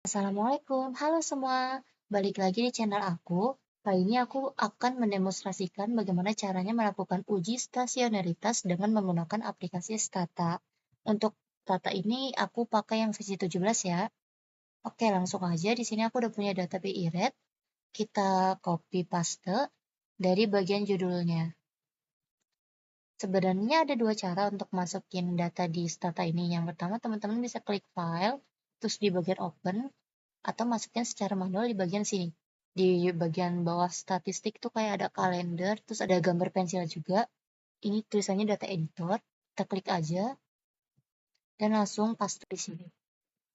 Assalamualaikum, halo semua. Balik lagi di channel aku. Kali ini aku akan mendemonstrasikan bagaimana caranya melakukan uji stasionaritas dengan menggunakan aplikasi Stata. Untuk Stata ini aku pakai yang versi 17 ya. Oke, langsung aja. Di sini aku udah punya data BI Red. Kita copy paste dari bagian judulnya. Sebenarnya ada dua cara untuk masukin data di Stata ini. Yang pertama, teman-teman bisa klik file, terus di bagian open, atau masukin secara manual di bagian sini. Di bagian bawah statistik tuh kayak ada kalender, terus ada gambar pensil juga. Ini tulisannya data editor. Kita klik aja dan langsung paste di sini.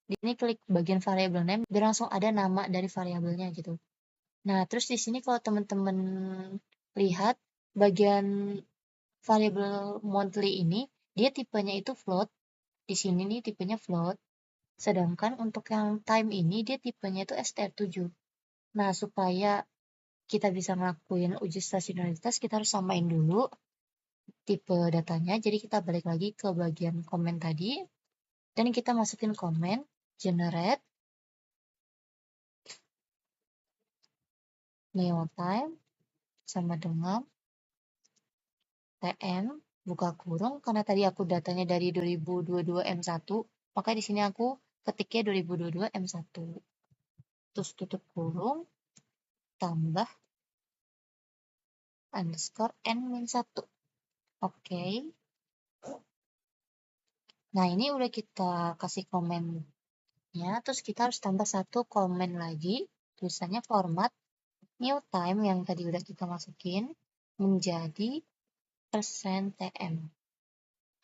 Di sini klik bagian variable name dan langsung ada nama dari variabelnya gitu. Nah, terus di sini kalau teman-teman lihat bagian variable monthly ini dia tipenya itu float. Di sini nih tipenya float. Sedangkan untuk yang time ini dia tipenya itu str7. Nah, supaya kita bisa ngelakuin uji stasionaritas, kita harus samain dulu tipe datanya. Jadi kita balik lagi ke bagian komen tadi, dan kita masukin komen, generate, neo time, sama dengan tm, buka kurung, karena tadi aku datanya dari 2022 M1, maka di sini aku ketiknya 2022 M1. Terus tutup kurung, tambah underscore n-1. Oke. Nah, ini udah kita kasih komennya, terus kita harus tambah satu komen lagi, tulisannya format new time yang tadi udah kita masukin menjadi %tm.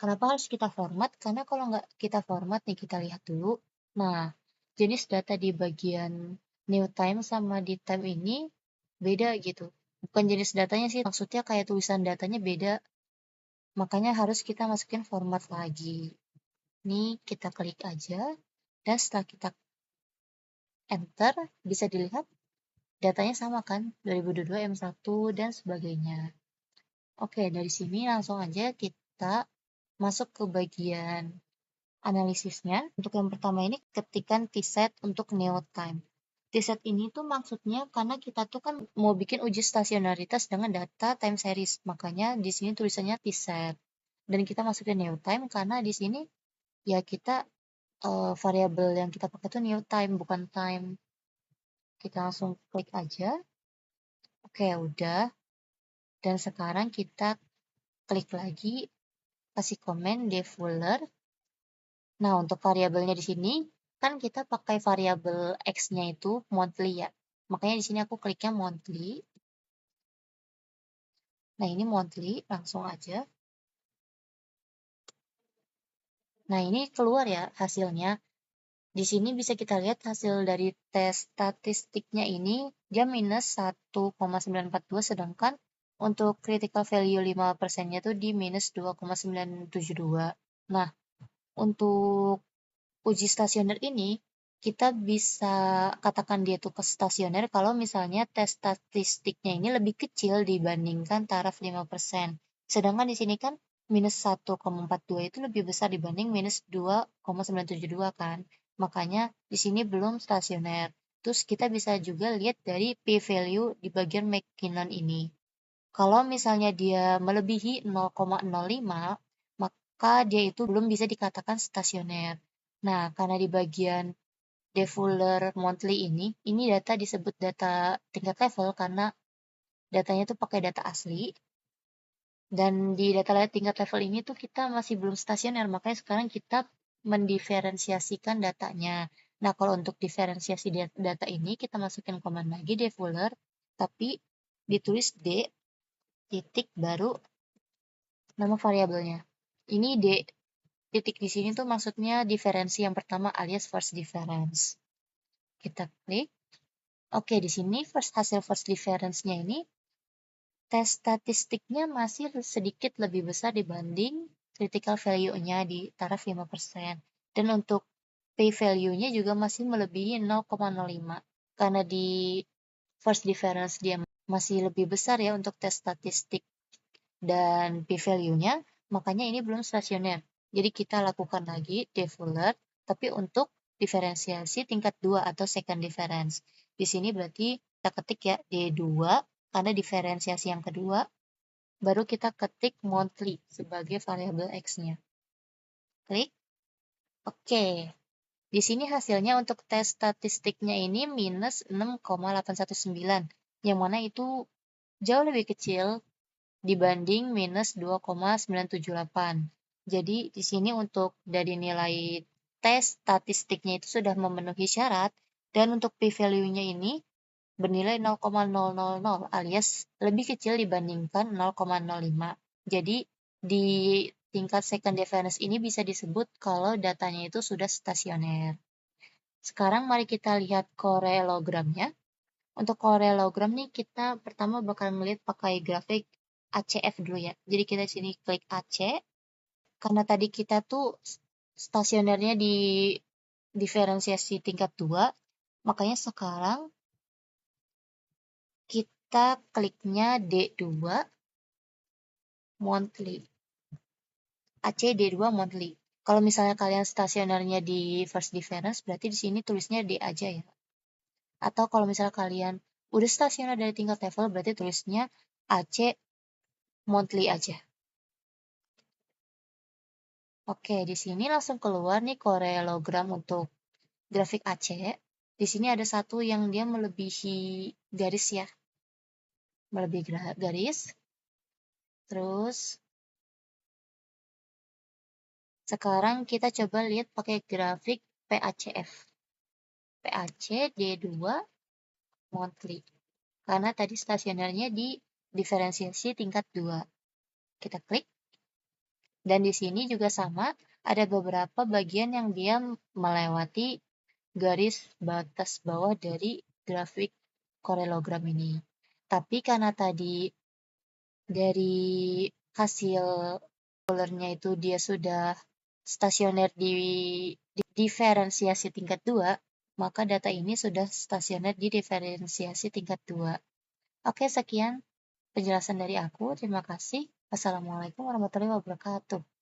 Kenapa harus kita format? Karena kalau nggak kita format nih, kita lihat dulu. Nah, jenis data di bagian new time sama di time ini beda gitu. Bukan jenis datanya sih, maksudnya kayak tulisan datanya beda. Makanya harus kita masukin format lagi. Ini kita klik aja, dan setelah kita enter, bisa dilihat datanya sama kan, 2022 M1 dan sebagainya. Oke, dari sini langsung aja kita masuk ke bagian analisisnya. Untuk yang pertama ini ketikan t-set untuk neo time. T-set ini tuh maksudnya karena kita tuh kan mau bikin uji stasionaritas dengan data time series. Makanya di sini tulisannya t-set. Dan kita masukin neo time karena di sini ya kita variabel yang kita pakai tuh new time bukan time. Kita langsung klik aja. Oke, udah. Dan sekarang kita klik lagi, kasih komen defuller. Nah, untuk variabelnya di sini, kan kita pakai variabel X-nya itu monthly ya. Makanya di sini aku kliknya monthly. Nah, ini monthly, langsung aja. Nah, ini keluar ya hasilnya. Di sini bisa kita lihat hasil dari tes statistiknya ini, dia minus 1,942, sedangkan untuk critical value 5%-nya tuh di minus 2,972. Nah, untuk uji stasioner ini, kita bisa katakan dia tuh ke stasioner kalau misalnya tes statistiknya ini lebih kecil dibandingkan taraf 5%. Sedangkan di sini kan minus 1,42 itu lebih besar dibanding minus 2,972 kan. Makanya di sini belum stasioner. Terus kita bisa juga lihat dari p-value di bagian McKinnon ini. Kalau misalnya dia melebihi 0,05, maka dia itu belum bisa dikatakan stasioner. Nah, karena di bagian defuller monthly ini data disebut data tingkat level karena datanya tuh pakai data asli. Dan di data tingkat level ini tuh kita masih belum stasioner, makanya sekarang kita mendiferensiasikan datanya. Nah, kalau untuk diferensiasi data ini, kita masukin command lagi defuller, tapi ditulis D titik baru nama variabelnya. Ini D titik di sini tuh maksudnya diferensi yang pertama alias first difference. Kita klik. Oke, di sini hasil first difference-nya ini tes statistiknya masih sedikit lebih besar dibanding critical value-nya di taraf 5%. Dan untuk p-value-nya juga masih melebihi 0,05. Karena di first difference dia masih lebih besar ya untuk tes statistik dan p-value-nya, makanya ini belum stasioner. Jadi kita lakukan lagi defuller, tapi untuk diferensiasi tingkat 2 atau second difference. Di sini berarti kita ketik ya D2 karena diferensiasi yang kedua, baru kita ketik monthly sebagai variabel X-nya. Klik. Oke. Di sini hasilnya untuk tes statistiknya ini minus 6,819, yang mana itu jauh lebih kecil dibanding minus 2,978. Jadi di sini untuk dari nilai tes statistiknya itu sudah memenuhi syarat, dan untuk p-value-nya ini bernilai 0,000 alias lebih kecil dibandingkan 0,05. Jadi di tingkat second difference ini bisa disebut kalau datanya itu sudah stasioner. Sekarang mari kita lihat korelogramnya. Untuk korelogram nih kita pertama bakal melihat pakai grafik ACF dulu ya. Jadi kita sini klik AC. Karena tadi kita tuh stasionernya di diferensiasi tingkat 2, makanya sekarang kita kliknya D2 monthly. AC D2 monthly. Kalau misalnya kalian stasionernya di first difference, berarti di sini tulisnya D aja ya. Atau kalau misalnya kalian udah stasioner dari tingkat level, berarti tulisnya AC monthly aja. Oke, di sini langsung keluar nih korelogram untuk grafik AC. Di sini ada satu yang dia melebihi garis ya. Melebihi garis. Terus sekarang kita coba lihat pakai grafik PACF. PAC D2 monthly. Karena tadi stasionernya di diferensiasi tingkat 2. Kita klik. Dan di sini juga sama, ada beberapa bagian yang dia melewati garis batas bawah dari grafik korelogram ini. Tapi karena tadi dari hasil polernya itu dia sudah stasioner di diferensiasi tingkat 2, maka data ini sudah stasioner di diferensiasi tingkat 2. Oke, sekian penjelasan dari aku. Terima kasih. Wassalamualaikum warahmatullahi wabarakatuh.